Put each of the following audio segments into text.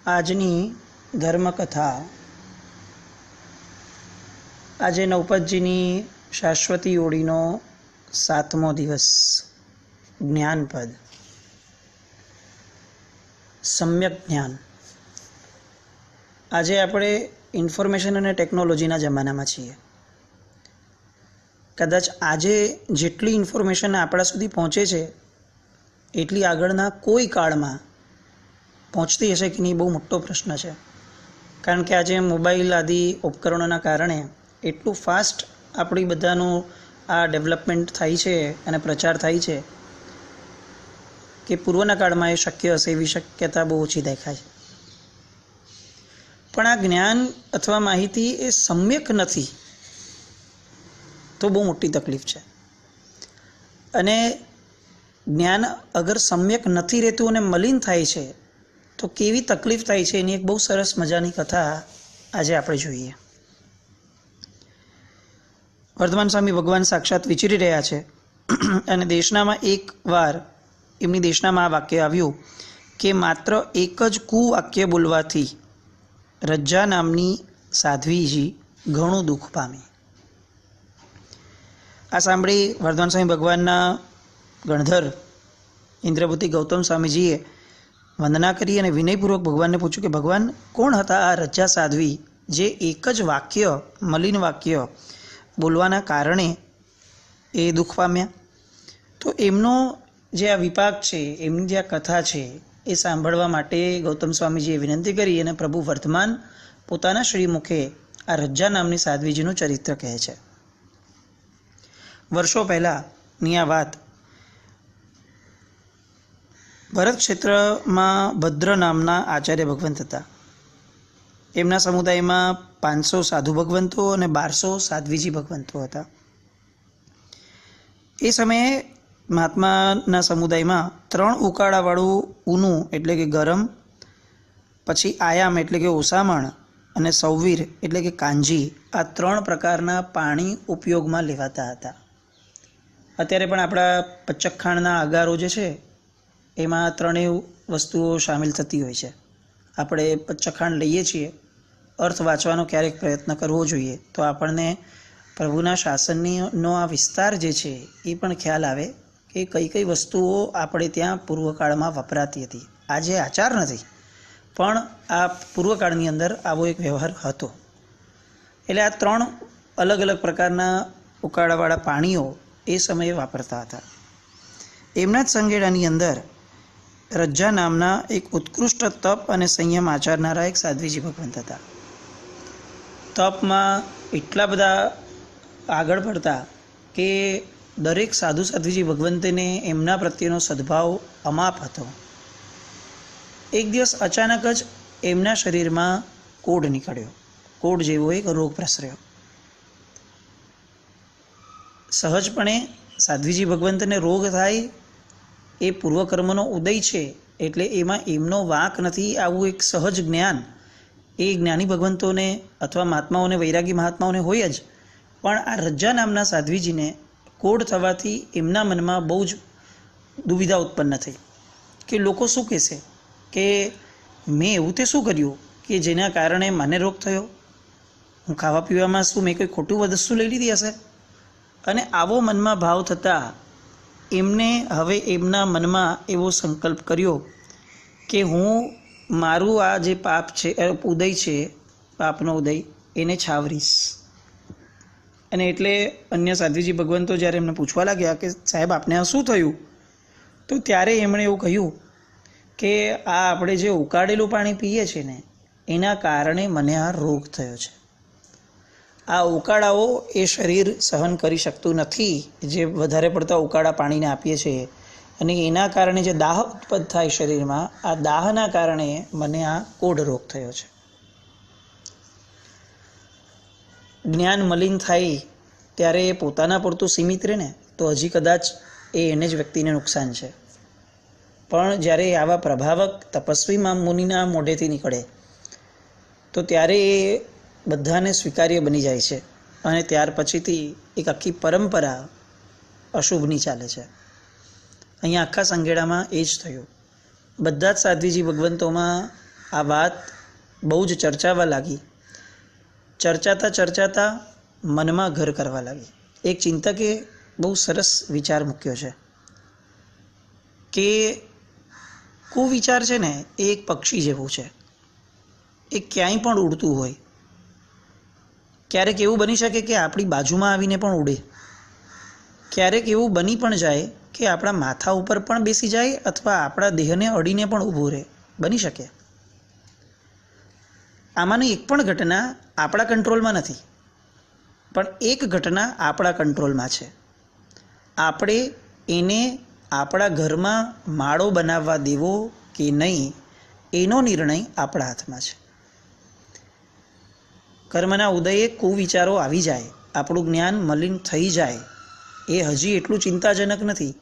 આજની ધર્મકથા આજે નવપતજીની શાશ્વતી ઓળીનો 7મો દિવસ. જ્ઞાનપદ. સમ્યક જ્ઞાન. આજે આપણે ઇન્ફોર્મેશન અને ટેકનોલોજીના જમાનામાં છીએ. કદાચ આજે જેટલી ઇન્ફોર્મેશન આપણા સુધી પહોંચે છે એટલી આગળના કોઈ કાળમાં પહોંચતી હશે કે નહીં, બહુ મોટો પ્રશ્ન છે. કારણ કે આજે મોબાઈલ આદિ ઉપકરણોના કારણે એટલું ફાસ્ટ આપણી બધાનું આ ડેવલપમેન્ટ થાય છે અને પ્રચાર થાય છે કે પૂર્વના કાળમાં એ શક્ય હશે એવી શક્યતા બહુ ઓછી દેખાય છે. પણ આ જ્ઞાન અથવા માહિતી એ સમ્યક નથી તો બહુ મોટી તકલીફ છે. અને જ્ઞાન અગર સમ્યક નથી રહેતું અને મલિન થાય છે તો કેવી તકલીફ થાય છે એની એક બહુ સરસ મજાની કથા આજે આપણે જોઈએ. વર્ધમાન સ્વામી ભગવાન સાક્ષાત વિચરી રહ્યા છે અને દેશનામાં એક વાર એમની દેશનામાં આ વાક્ય આવ્યું કે માત્ર એક જ કુવાક્ય બોલવાથી રજ્જા નામની સાધ્વીજી ઘણું દુઃખ પામી. આ સાંભળી વર્ધમાન સ્વામી ભગવાનના ગણધર ઇન્દ્રભૂતિ ગૌતમ સ્વામીજીએ વંદના કરી અને વિનયપૂર્વક ભગવાનને પૂછ્યું કે ભગવાન, કોણ હતા આ રજ્જા સાધ્વી જે એક જ વાક્ય, મલિન વાક્ય બોલવાના કારણે એ દુઃખ પામ્યા? તો એમનો જે આ વિપાક છે, એમની જે આ કથા છે એ સાંભળવા માટે ગૌતમ સ્વામીજીએ વિનંતી કરી અને પ્રભુ વર્ધમાન પોતાના શ્રીમુખે આ રજ્જા નામની સાધ્વીજીનું ચરિત્ર કહે છે. વર્ષો પહેલાંની આ વાત. ભરત ક્ષેત્રમાં ભદ્ર નામના આચાર્ય ભગવંત હતા. એમના સમુદાયમાં 500 સાધુ ભગવંતો અને 1200 સાધ્વીજી ભગવંતો હતા. એ સમયે મહાત્માના સમુદાયમાં 3 ઉકાળાવાળું ઊનું એટલે કે ગરમ, પછી આયામ એટલે કે ઓસામણ અને સૌવીર એટલે કે કાંજી, આ 3 પ્રકારના પાણી ઉપયોગમાં લેવાતા હતા. અત્યારે પણ આપણા પચકખાણના અગારો જે છે એમાં 3 વસ્તુઓ સામેલ થતી હોય છે. આપણે પચકખાણ લઈએ છીએ, અર્થ વાંચવાનો ક્યારેક પ્રયત્ન કરવો જોઈએ તો આપણને પ્રભુના શાસનનો આ વિસ્તાર જે છે એ પણ ખ્યાલ આવે કે કઈ કઈ વસ્તુઓ આપણે ત્યાં પૂર્વકાળમાં વપરાતી હતી. આજે આચાર નથી, પણ આ પૂર્વકાળની અંદર આવો એક વ્યવહાર હતો. એટલે આ 3 અલગ અલગ પ્રકારના ઉકાળાવાળા પાણીઓ એ સમયે વાપરતા હતા. એમના જ સંગેડાની અંદર રજ્જા નામના એક ઉત્કૃષ્ટ તપ અને સંયમ આચરનારા એક સાધ્વીજી ભગવંત હતા. તપમાં એટલા બધા આગળ પડતા કે દરેક સાધુ સાધ્વીજી ભગવંતને એમના પ્રત્યેનો સદભાવ અમાપ હતો. એક દિવસ અચાનક જ એમના શરીરમાં કોઢ નીકળ્યો. કોઢ જેવો એક રોગ પ્રસર્યો. સહજપણે સાધ્વીજી ભગવંતને રોગ થાય એ પૂર્વકર્મનો ઉદય છે, એટલે એમાં એમનો વાંક નથી. આવું એક સહજ જ્ઞાન એ જ્ઞાની ભગવંતોને અથવા મહાત્માઓને, વૈરાગી મહાત્માઓને હોય જ. પણ આ રજ્જા નામના સાધ્વીજીને કોઢ થવાથી એમના મનમાં બહુ જ દુવિધા ઉત્પન્ન થઈ કે લોકો શું કહેશે કે મેં એવું તે શું કર્યું કે જેના કારણે મને રોગ થયો? હું ખાવા પીવામાં શું મેં કોઈ ખોટું વસ્તુ લઈ લીધી હશે? અને આવો મનમાં ભાવ થતાં એમને હવે એમના મનમાં એવો સંકલ્પ કર્યો કે હું મારું આ જે પાપ છે, ઉદય છે, પાપનો ઉદય, એને છાવરીશ. અને એટલે અન્ય સાધ્વીજી ભગવંતો જ્યારે એમને પૂછવા લાગ્યા કે સાહેબ આપને આ શું થયું, તો ત્યારે એમણે એવું કહ્યું કે આ આપણે જે ઉકાળેલું પાણી પીએ છીએ ને એના કારણે મને આ રોગ થયો છે. આ ઉકાળાઓ એ શરીર સહન કરી શકતું નથી, જે વધારે પડતા ઉકાળા પાણીને આપીએ છીએ, અને એના કારણે જે દાહ ઉત્પન્ન થાય શરીરમાં, આ દાહના કારણે મને આ કોઢ રોગ થયો છે. જ્ઞાન મલિન થાય ત્યારે એ પોતાના પૂરતું સીમિત રહે ને તો હજી કદાચ એને જ વ્યક્તિને નુકસાન છે. પણ જ્યારે આવા પ્રભાવક તપસ્વી મુનિના મોઢેથી નીકળે તો ત્યારે એ બધાને સ્વીકાર્ય બની જાય છે અને ત્યાર પછીથી એક આખી પરંપરા અશુભની ચાલે છે. અહીંયા આખા સંઘેડામાં એ જ થયું. બધા જ સાધ્વીજી ભગવંતોમાં આ વાત બહુ જ ચર્ચાવા લાગી. ચર્ચાતા મનમાં ઘર કરવા લાગી. એક ચિંતકે બહુ સરસ વિચાર મૂક્યો છે કે કુવિચાર છે ને એ એક પક્ષી જેવું છે. એ ક્યાંય પણ ઉડતું હોય. ક્યારેક એવું બની શકે કે આપણી બાજુમાં આવીને પણ ઉડે. ક્યારેક એવું બની પણ જાય કે આપણા માથા ઉપર પણ બેસી જાય અથવા આપણા દેહને અડીને પણ ઊભું રહે. બની શકે. આમાંની એક પણ ઘટના આપણા કંટ્રોલમાં નથી, પણ એક ઘટના આપણા કંટ્રોલમાં છે. આપણે એને આપણા ઘરમાં માળો બનાવવા દેવો કે નહીં એનો નિર્ણય આપણા હાથમાં છે. કર્મના ઉદયે કુવિચારો આવી જાય, આપણું જ્ઞાન મલિન થઈ જાય, એ હજી એટલું ચિંતાજનક નથી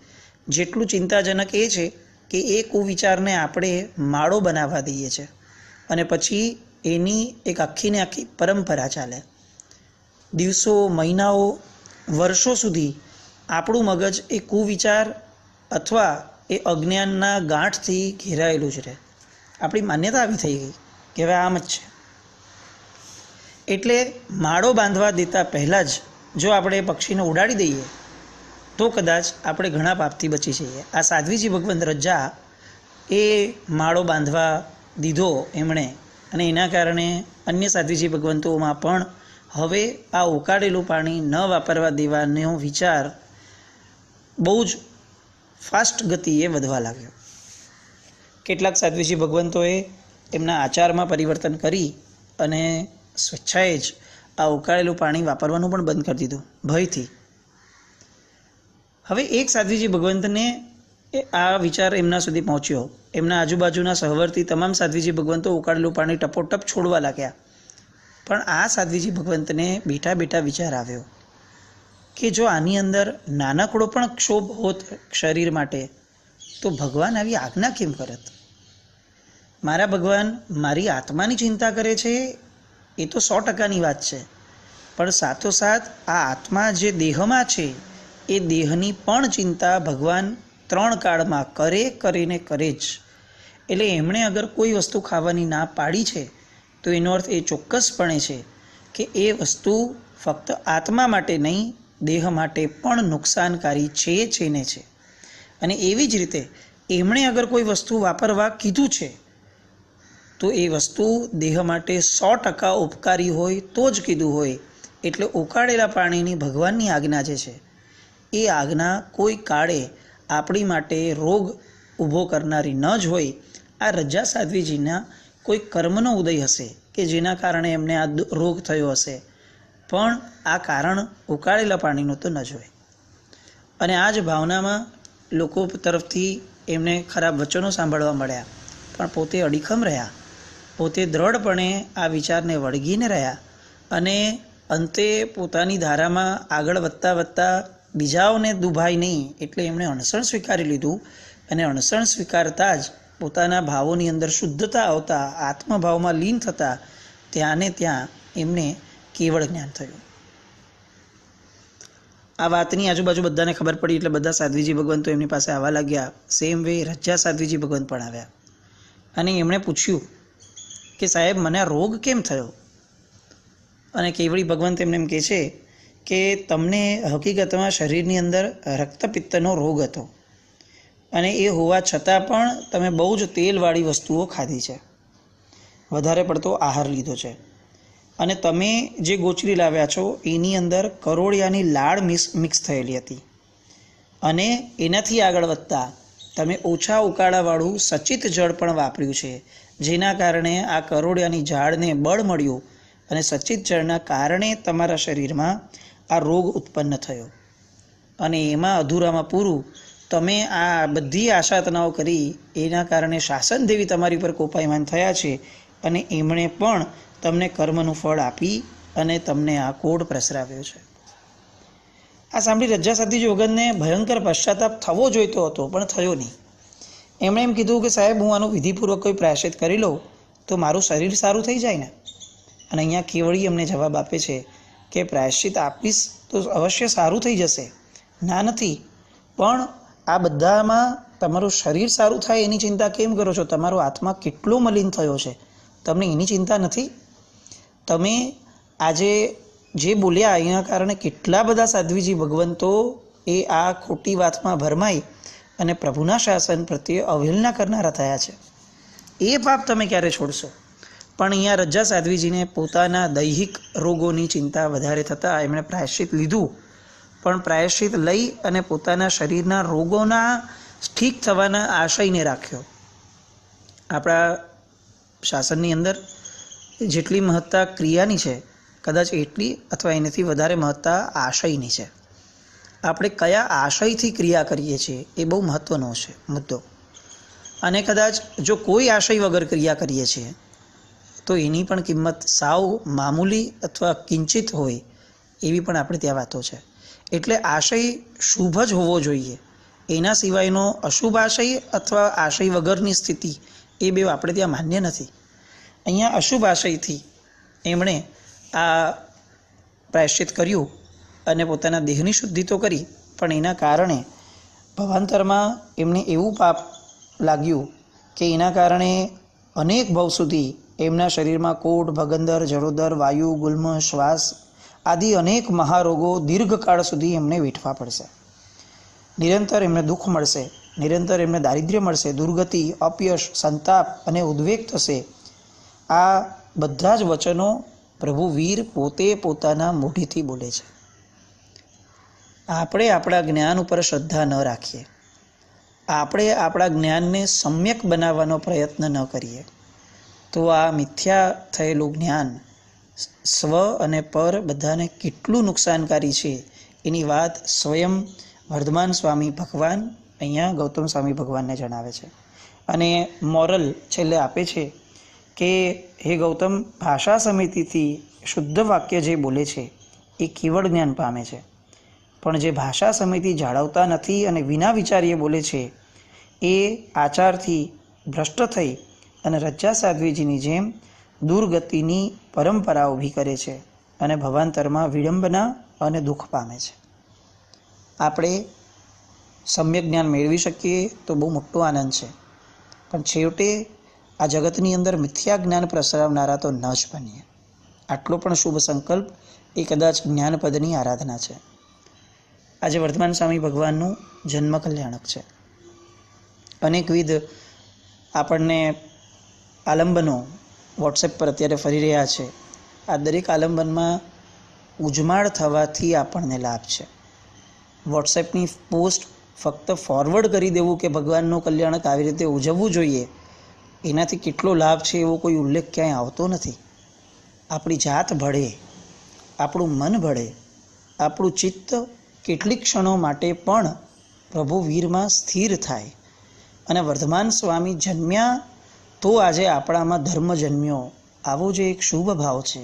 જેટલું ચિંતાજનક એ છે કે એ કુવિચારને આપણે માળો બનાવવા દઈએ છીએ અને પછી એની એક આખીને આખી પરંપરા ચાલે. દિવસો, મહિનાઓ, વર્ષો સુધી આપણું મગજ એ કુવિચાર અથવા એ અજ્ઞાનના ગાંઠથી ઘેરાયેલું જ રહે. આપણી માન્યતા આવી થઈ ગઈ કે હવે આમ જ છે. એટલે માળો બાંધવા દેતા પહેલાં જ જો આપણે પક્ષીને ઉડાડી દઈએ તો કદાચ આપણે ઘણા પાપથી બચી જઈએ. આ સાધ્વીજી ભગવંત રજા એ માળો બાંધવા દીધો એમણે, અને એના કારણે અન્ય સાધ્વીજી ભગવંતોમાં પણ હવે આ ઉકાળેલું પાણી ન વાપરવા દેવાનો વિચાર બહુ જ ફાસ્ટ ગતિએ વધવા લાગ્યો. કેટલાક સાધ્વીજી ભગવંતોએ એમના આચારમાં પરિવર્તન કરી અને સ્વેચ્છાએ જ આ ઉકાળેલું પાણી વાપરવાનું પણ બંધ કરી દીધું, ભયથી. હવે એક સાધ્વીજી ભગવંતને આ વિચાર એમના સુધી પહોંચ્યો. એમના આજુબાજુના સહવર્તી તમામ સાધ્વીજી ભગવંતો ઉકાળેલું પાણી ટપોટપ છોડવા લાગ્યા. પણ આ સાધ્વીજી ભગવંતને બેઠા બેઠા વિચાર આવ્યો કે જો આની અંદર નાનકડો પણ ક્ષોભ હોત શરીર માટે તો ભગવાન આવી આજ્ઞા કેમ કરત? મારા ભગવાન મારી આત્માની ચિંતા કરે છે એ તો 100%ની વાત છે, પણ સાથોસાથ આ આત્મા જે દેહમાં છે એ દેહની પણ ચિંતા ભગવાન 3 કાળમાં કરીને કરે જ. એટલે એમણે અગર કોઈ વસ્તુ ખાવાની ના પાડી છે તો એનો અર્થ એ ચોક્કસપણે છે કે એ વસ્તુ ફક્ત આત્મા માટે નહીં, દેહ માટે પણ નુકસાનકારી છે ને છે. અને એવી જ રીતે એમણે અગર કોઈ વસ્તુ વાપરવા કીધું છે તો એ વસ્તુ દેહ માટે 100% ઉપકારી હોય તો જ કીધું હોય. એટલે ઉકાળેલા પાણીની ભગવાનની આજ્ઞા જે છે એ આજ્ઞા કોઈ કાળે આપણી માટે રોગ ઊભો કરનારી ન જ હોય. આ રજા સાધ્વીજીના કોઈ કર્મનો ઉદય હશે કે જેના કારણે એમને આ રોગ થયો હશે, પણ આ કારણ ઉકાળેલા પાણીનું તો ન જ હોય. અને આ જ ભાવનામાં લોકો તરફથી એમને ખરાબ વચનો સાંભળવા મળ્યા, પણ પોતે અડીખમ રહ્યા, પોતે દ્રઢપણે આ વિચારને વળગીને રહ્યા અને અંતે પોતાની ધારામાં આગળ વધતા બીજાઓને દુભાય નહીં એટલે એમણે અણસણ સ્વીકારી લીધું. અને અણસણ સ્વીકારતા જ પોતાના ભાવોની અંદર શુદ્ધતા આવતા, આત્મભાવમાં લીન થતા ત્યાં ને ત્યાં એમને કેવળ જ્ઞાન થયું. આ વાતની આજુબાજુ બધાને ખબર પડી એટલે બધા સાધ્વીજી ભગવંતો એમની પાસે આવવા લાગ્યા. સેમ વે રજા સાધ્વીજી ભગવંત પણ આવ્યા અને એમણે પૂછ્યું કે સાહેબ મને આ રોગ કેમ થયો? અને કેવળી ભગવંત એમને એમ કહે છે કે તમને હકીકતમાં શરીરની અંદર રક્તપિત્તનો રોગ હતો અને એ હોવા છતાં પણ તમે બહુ જ તેલવાળી વસ્તુઓ ખાધી છે, વધારે પડતો આહાર લીધો છે, અને તમે જે ગોચરી લાવ્યા છો એની અંદર કરોળિયાની લાળ મિક્સ થયેલી હતી. અને એનાથી આગળ વધતા તમે ઓછા ઉકાળાવાળું સચિત જળ પણ વાપર્યું છે, જેના કારણે આ કરોળિયાની ઝાડને બળ મળ્યું અને સચિત જળના કારણે તમારા શરીરમાં આ રોગ ઉત્પન્ન થયો. અને એમાં અધૂરામાં પૂરું તમે આ બધી આશાતનાઓ કરી એના કારણે શાસન દેવી તમારી પર કોપાયમાન થયા છે અને એમણે પણ તમને કર્મનું ફળ આપી અને તમને આ કોડ પ્રસરાવ્યો છે. આ સાંભળી રજા સાધ્વીજી ભગવંતને ભયંકર પશ્ચાતાપ થવો જોઈતો હતો પણ થયો નહીં. એમણે એમ કીધું કે સાહેબ હું આનું વિધિપૂર્વક કોઈ પ્રાયશ્ચિત કરી લઉં તો મારું શરીર સારું થઈ જાય ને. અને અહીંયા કેવળી અમને જવાબ આપે છે કે પ્રાયશ્ચિત આપીશ તો અવશ્ય સારું થઈ જશે, ના નથી, પણ આ બધામાં તમારું શરીર સારું થાય એની ચિંતા કેમ કરો છો? તમારો આત્મા કેટલો મલિન થયો છે, તમને એની ચિંતા નથી? તમે આજે જે બોલ્યા એના કારણે કેટલા બધા સાધ્વીજી ભગવંતો એ આ ખોટી વાતમાં ભરમાઈ અને પ્રભુના શાસન પ્રત્યે અવહેલના કરનારા થયા છે. એ પાપ તમે ક્યારે છોડશો? પણ અહીંયા રજા સાધ્વીજીને પોતાના દૈહિક રોગોની ચિંતા વધારે થતાં એમણે પ્રાયશ્ચિત લીધું, પણ પ્રાયશ્ચિત લઈ અને પોતાના શરીરના રોગોના ઠીક થવાના આશયને રાખ્યો. આપણા શાસનની અંદર જેટલી મહત્તા ક્રિયાની છે, કદાચ એટલી અથવા એનાથી વધારે મહત્તા આશયની છે. આપણે કયા આશયથી ક્રિયા કરીએ છીએ એ બહુ મહત્ત્વનો છે મુદ્દો. અને કદાચ જો કોઈ આશય વગર ક્રિયા કરીએ છીએ તો એની પણ કિંમત સાવ મામૂલી અથવા કિંચિત હોય એવી પણ આપણે ત્યાં વાતો છે. એટલે આશય શુભ જ હોવો જોઈએ, એના સિવાયનો અશુભ આશય અથવા આશય વગરની સ્થિતિ એ બે આપણે ત્યાં માન્ય નથી. અહીંયા અશુભ આશયથી એમણે આ પ્રાયશ્ચિત કર્યું અને પોતાના દેહની શુદ્ધિ તો કરી, પણ એના કારણે ભવાંતરમાં એમને એવું પાપ લાગ્યું કે એના કારણે અનેક ભવ સુધી એમના શરીરમાં કોઢ, ભગંદર, જળોદર, વાયુ, ગુલ્મ, શ્વાસ આદિ અનેક મહારોગો દીર્ઘકાળ સુધી એમને વેઠવા પડશે. નિરંતર એમને દુઃખ મળશે, નિરંતર એમને દારિદ્ર્ય મળશે, દુર્ગતિ, અપયશ, સંતાપ અને ઉદ્વેગ થશે. આ બધા જ વચનો પ્રભુ વીર પોતે પોતાના મોઢેથી બોલે છે. આપણે આપણા જ્ઞાન ઉપર શ્રદ્ધા ન રાખીએ, આપણે આપણા જ્ઞાનને સમ્યક બનાવવાનો પ્રયત્ન ન કરીએ તો આ મિથ્યા થયેલું જ્ઞાન સ્વ અને પર બધાને કેટલું નુકસાનકારી છે એની વાત સ્વયં વર્ધમાન સ્વામી ભગવાન અહીંયા ગૌતમ સ્વામી ભગવાનને જણાવે છે. અને મોરલ છેલ્લે આપે છે કે હે ગૌતમ, ભાષા સમિતિથી શુદ્ધ વાક્ય જે બોલે છે એ કેવળ જ્ઞાન પામે છે, પણ જે ભાષા સમિતિ જાળવતા નથી અને વિના વિચારીએ બોલે છે એ આચારથી ભ્રષ્ટ થઈ અને રજા સાધ્વીજીની જેમ દુર્ગતિની પરંપરા ઊભી કરે છે અને ભવાંતરમાં વિડંબના અને દુઃખ પામે છે. આપણે સમ્યક જ્ઞાન મેળવી શકીએ તો બહુ મોટો આનંદ છે, પણ છેવટે આ જગતની અંદર મિથ્યા જ્ઞાન પ્રસરાવનારા તો ન જ બનીએ. આટલો પણ શુભ સંકલ્પ એ કદાચ જ્ઞાનપદની આરાધના છે. આજે વર્ધમાન સ્વામી ભગવાનનું જન્મ કલ્યાણક છે. અનેકવિધ આપણને આલંબનો વોટ્સએપ પર અત્યારે ફરી રહ્યા છે. આ દરેક આલંબનમાં ઉજમાળ થવાથી આપણને લાભ છે. વોટ્સએપની પોસ્ટ ફક્ત ફોરવર્ડ કરી દેવું કે ભગવાનનું કલ્યાણક આવી રીતે ઉજવવું જોઈએ, એનાથી કેટલો લાભ છે એવો કોઈ ઉલ્લેખ ક્યાંય આવતો નથી. આપણી જાત ભળે, આપણું મન ભળે, આપણું ચિત્ત કેટલીક ક્ષણો માટે પણ પ્રભુ વીરમાં સ્થિર થાય. અને વર્ધમાન સ્વામી જન્મ્યા તો આજે આપણામાં ધર્મ જન્મ્યો, આવો જે એક શુભ ભાવ છે,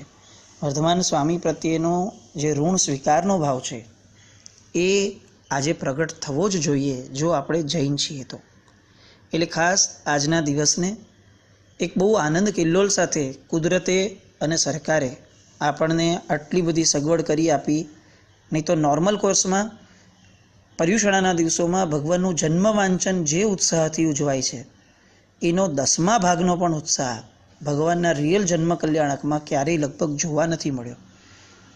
વર્ધમાન સ્વામી પ્રત્યેનો જે ઋણ સ્વીકારનો ભાવ છે એ આજે પ્રગટ થવો જ જોઈએ જો આપણે જૈન છીએ તો. એટલે ખાસ આજના દિવસને એક બહુ આનંદ કિલ્લોલ સાથે કુદરતે અને સરકારે આપણને આટલી બધી સગવડ કરી આપી. નહીં તો નોર્મલ કોર્સમાં પર્યુષણાના દિવસોમાં ભગવાનનું જન્મ વાંચન જે ઉત્સાહથી ઉજવાય છે એનો 10મા ભાગનો પણ ઉત્સાહ ભગવાનના રિયલ જન્મ કલ્યાણકમાં ક્યારેય લગભગ જોવા નથી મળ્યો.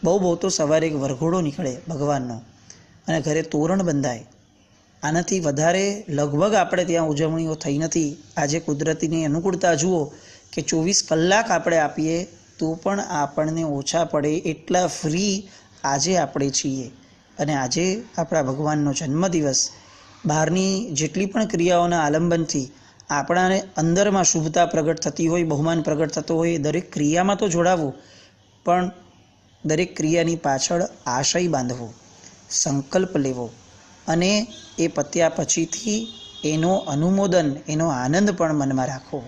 બહુ તો સવારે એક વરઘોડો નીકળે ભગવાનનો અને ઘરે તોરણ બંધાય. આનાથી વધારે લગભગ આપણે ત્યાં ઉજવણીઓ થઈ નથી. આજે કુદરતીની અનુકૂળતા જુઓ કે 24 કલાક આપણે આપીએ તો પણ આપણને ઓછા પડે એટલા ફ્રી આજે આપણે છીએ. અને આજે આપણા ભગવાનનો જન્મદિવસ, બહારની જેટલી પણ ક્રિયાઓના આલંબનથી આપણાને અંદરમાં શુભતા પ્રગટ થતી હોય, બહુમાન પ્રગટ થતો હોય, દરેક ક્રિયામાં તો જોડાવવું, પણ દરેક ક્રિયાની પાછળ આશય બાંધવો, સંકલ્પ લેવો અને એ પત્યા પછીથી એનો અનુમોદન, એનો આનંદ પણ મનમાં રાખવો.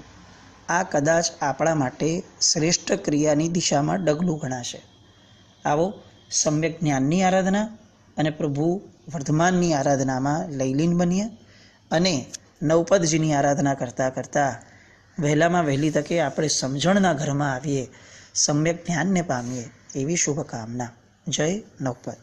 આ કદાચ આપણા માટે શ્રેષ્ઠ ક્રિયાની દિશામાં ડગલું ગણાશે. આવો સમ્યક જ્ઞાનની આરાધના અને પ્રભુ વર્ધમાનની આરાધનામાં લયલીન બનીએ અને નવપદજીની આરાધના કરતાં કરતાં વહેલામાં વહેલી તકે આપણે સમજણના ઘરમાં આવીએ, સમ્યક જ્ઞાનને પામીએ એવી શુભકામના. જય નવપદ.